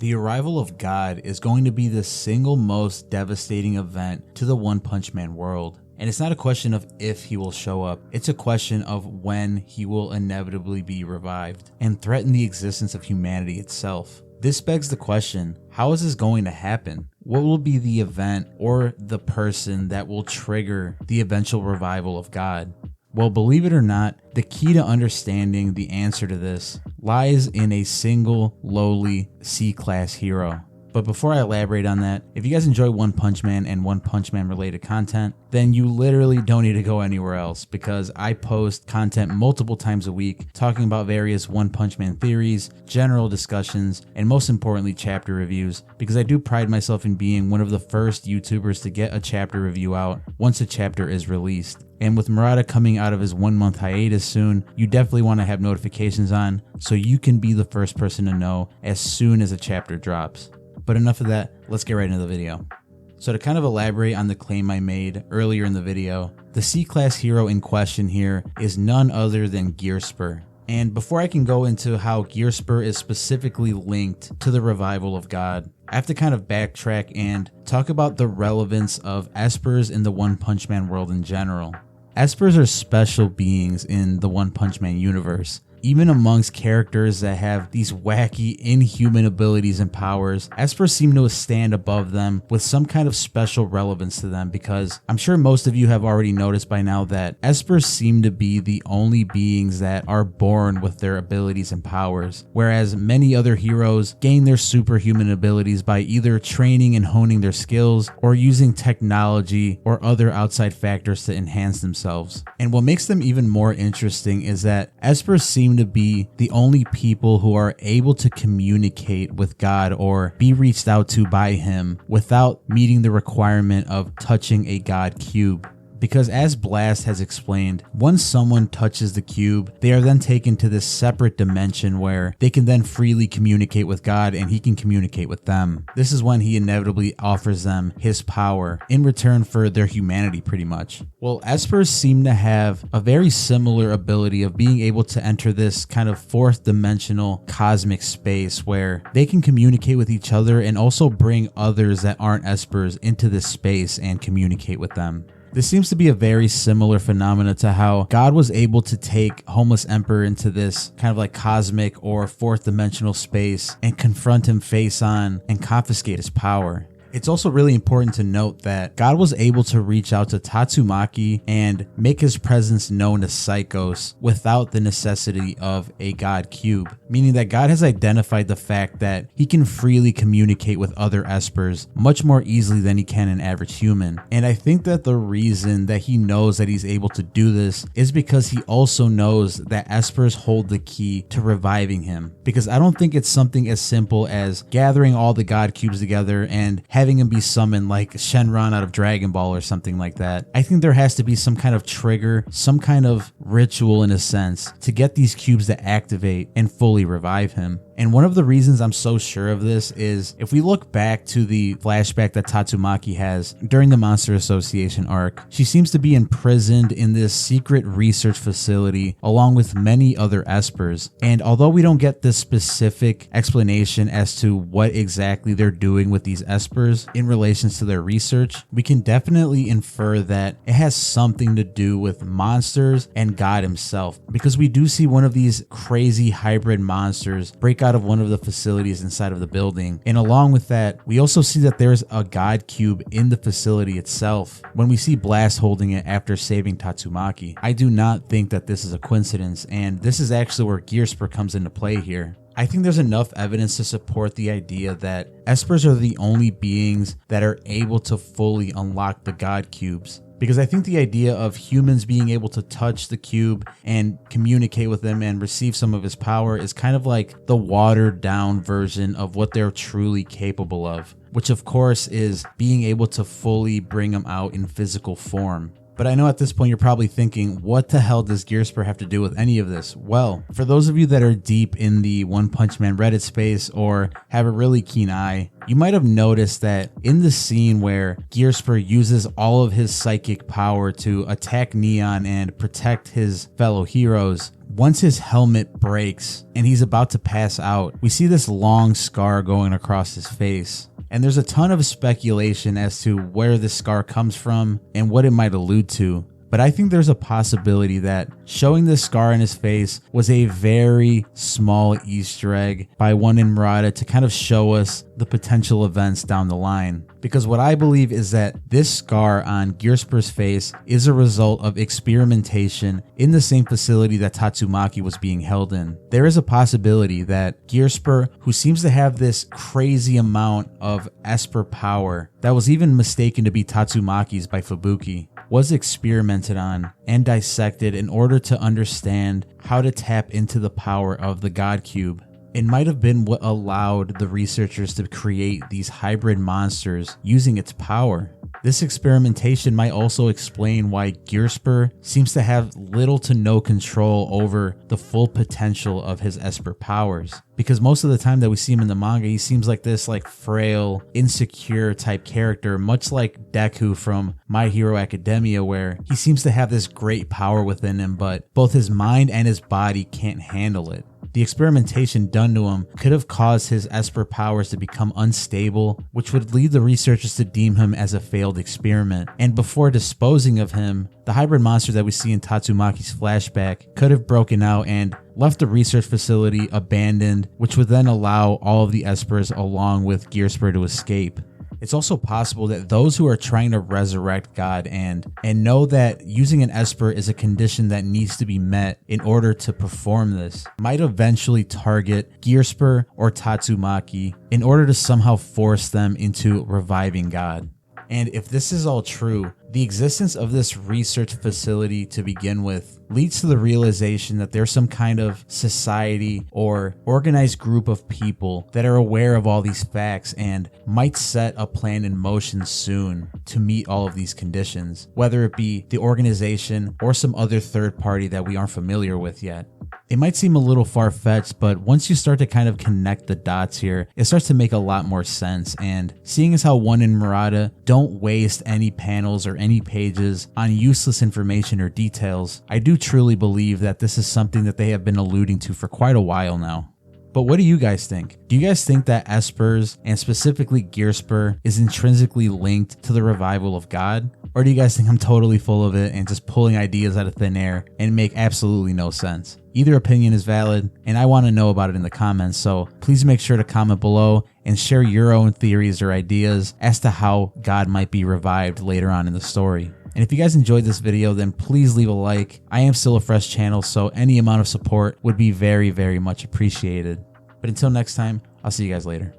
The arrival of God is going to be the single most devastating event to the One Punch Man world. And it's not a question of if he will show up, it's a question of when he will inevitably be revived and threaten the existence of humanity itself. This begs the question, how is this going to happen? What will be the event or the person that will trigger the eventual revival of God? Well, believe it or not, the key to understanding the answer to this lies in a single lowly C-class hero. But before I elaborate on that, if you guys enjoy One Punch Man and One Punch Man related content, then you literally don't need to go anywhere else, because I post content multiple times a week talking about various One Punch Man theories, general discussions, and most importantly chapter reviews, because I do pride myself in being one of the first YouTubers to get a chapter review out once a chapter is released. And with Murata coming out of his 1 month hiatus soon, you definitely want to have notifications on so you can be the first person to know as soon as a chapter drops. But enough of that, let's get right into the video. So to kind of elaborate on the claim I made earlier in the video, the C-class hero in question here is none other than Gearsper. And before I can go into how Gearsper is specifically linked to the revival of God, I have to kind of backtrack and talk about the relevance of espers in the One Punch Man world in general. Espers are special beings in the One Punch Man universe. Even amongst characters that have these wacky, inhuman abilities and powers, espers seem to stand above them with some kind of special relevance to them, because I'm sure most of you have already noticed by now that espers seem to be the only beings that are born with their abilities and powers, whereas many other heroes gain their superhuman abilities by either training and honing their skills or using technology or other outside factors to enhance themselves. And what makes them even more interesting is that espers seem to be the only people who are able to communicate with God or be reached out to by him without meeting the requirement of touching a God cube. Because as Blast has explained, once someone touches the cube, they are then taken to this separate dimension where they can then freely communicate with God and he can communicate with them. This is when he inevitably offers them his power in return for their humanity pretty much. Well, espers seem to have a very similar ability of being able to enter this kind of fourth dimensional cosmic space where they can communicate with each other and also bring others that aren't espers into this space and communicate with them. This seems to be a very similar phenomena to how God was able to take Homeless Emperor into this kind of like cosmic or fourth dimensional space and confront him face on and confiscate his power. It's also really important to note that God was able to reach out to Tatsumaki and make his presence known to Psychos without the necessity of a God cube, meaning that God has identified the fact that he can freely communicate with other espers much more easily than he can an average human. And I think that the reason that he knows that he's able to do this is because he also knows that espers hold the key to reviving him. Because I don't think it's something as simple as gathering all the God cubes together and having him be summoned like Shenron out of Dragon Ball or something like that. I think there has to be some kind of trigger, some kind of ritual in a sense, to get these cubes to activate and fully revive him. And one of the reasons I'm so sure of this is if we look back to the flashback that Tatsumaki has during the Monster Association arc, she seems to be imprisoned in this secret research facility along with many other espers. And although we don't get this specific explanation as to what exactly they're doing with these espers in relation to their research, we can definitely infer that it has something to do with monsters and God himself, because we do see one of these crazy hybrid monsters break out of one of the facilities inside of the building. And along with that, we also see that there's a God cube in the facility itself when we see Blast holding it after saving Tatsumaki. I do not think that this is a coincidence, and this is actually where Gearsper comes into play here. I think there's enough evidence to support the idea that espers are the only beings that are able to fully unlock the God cubes. Because I think the idea of humans being able to touch the cube and communicate with him and receive some of his power is kind of like the watered down version of what they're truly capable of, which of course is being able to fully bring him out in physical form. But I know at this point you're probably thinking, what the hell does Gearsper have to do with any of this? Well, for those of you that are deep in the One Punch Man Reddit space or have a really keen eye, you might have noticed that in the scene where Gearsper uses all of his psychic power to attack Neon and protect his fellow heroes, once his helmet breaks and he's about to pass out, we see this long scar going across his face. And there's a ton of speculation as to where this scar comes from and what it might allude to. But I think there's a possibility that showing this scar in his face was a very small Easter egg by one in Murata to kind of show us the potential events down the line. Because what I believe is that this scar on Gearsper's face is a result of experimentation in the same facility that Tatsumaki was being held in. There is a possibility that Gearsper, who seems to have this crazy amount of esper power that was even mistaken to be Tatsumaki's by Fubuki, was experimented on and dissected in order to understand how to tap into the power of the God Cube. It might have been what allowed the researchers to create these hybrid monsters using its power. This experimentation might also explain why Gearsper seems to have little to no control over the full potential of his esper powers. Because most of the time that we see him in the manga, he seems like this frail, insecure type character, much like Deku from My Hero Academia, where he seems to have this great power within him, but both his mind and his body can't handle it. The experimentation done to him could have caused his esper powers to become unstable, which would lead the researchers to deem him as a failed experiment. And before disposing of him, the hybrid monster that we see in Tatsumaki's flashback could have broken out and left the research facility abandoned, which would then allow all of the espers along with Gearsper to escape. It's also possible that those who are trying to resurrect God and know that using an esper is a condition that needs to be met in order to perform this might eventually target Gearsper or Tatsumaki in order to somehow force them into reviving God. And if this is all true, the existence of this research facility to begin with leads to the realization that there's some kind of society or organized group of people that are aware of all these facts and might set a plan in motion soon to meet all of these conditions, whether it be the organization or some other third party that we aren't familiar with yet. It might seem a little far-fetched, but once you start to kind of connect the dots here, it starts to make a lot more sense. And seeing as how One in Murata don't waste any panels or any pages on useless information or details, I do truly believe that this is something that they have been alluding to for quite a while now. But what do you guys think? Do you guys think that espers, and specifically Gearsper, is intrinsically linked to the revival of God? Or do you guys think I'm totally full of it and just pulling ideas out of thin air and make absolutely no sense? Either opinion is valid, and I want to know about it in the comments, so please make sure to comment below and share your own theories or ideas as to how God might be revived later on in the story. And if you guys enjoyed this video, then please leave a like. I am still a fresh channel, so any amount of support would be very, very much appreciated. But until next time, I'll see you guys later.